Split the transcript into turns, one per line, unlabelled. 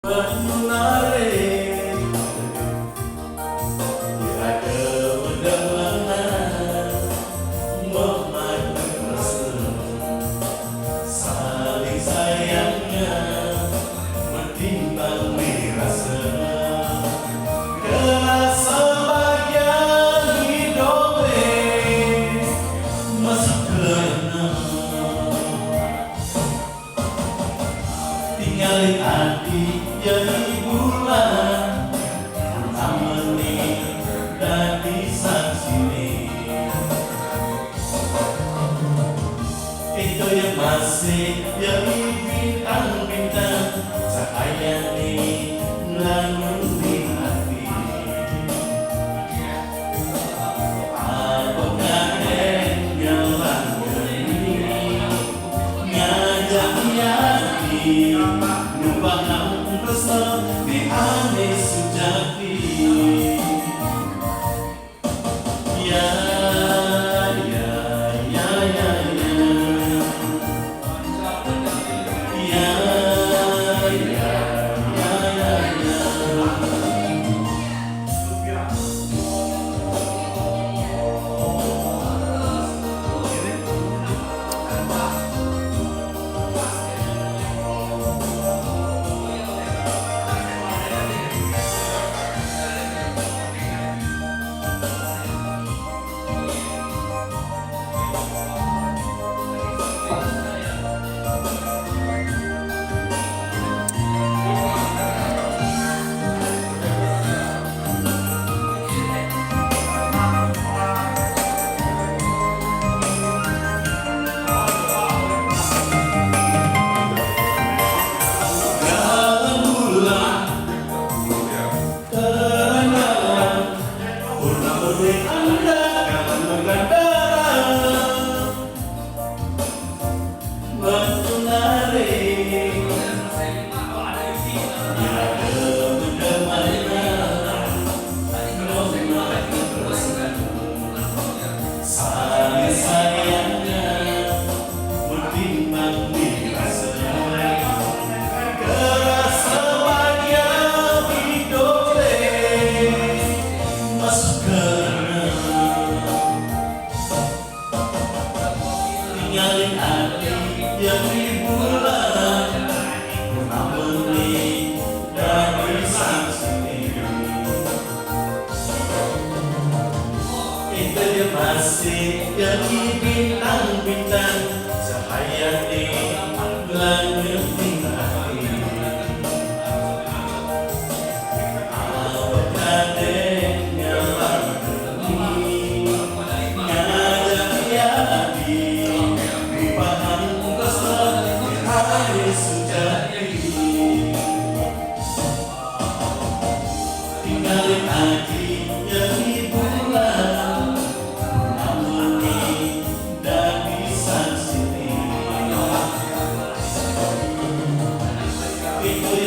menarik tiada undangan memakai rasa saling sayangnya menimbang dirasa kerasa bagian hidup masa kena tinggalin hati jadi bulan ameni dari saksini itu yang masih jadi bintang-bintang cahaya ini lalu di hati apakah yang ini ngajak hati numpang resna di ane sujati ya ya ya ya ya ya ya ya ya tinggalin hati jadi bulan ameni dari saksini itu dia masih jadi bintang-bintang cahaya di langit di hati apakah yang ini ngajak hati tinggalin hati jadi bulan ameni dari saksini itu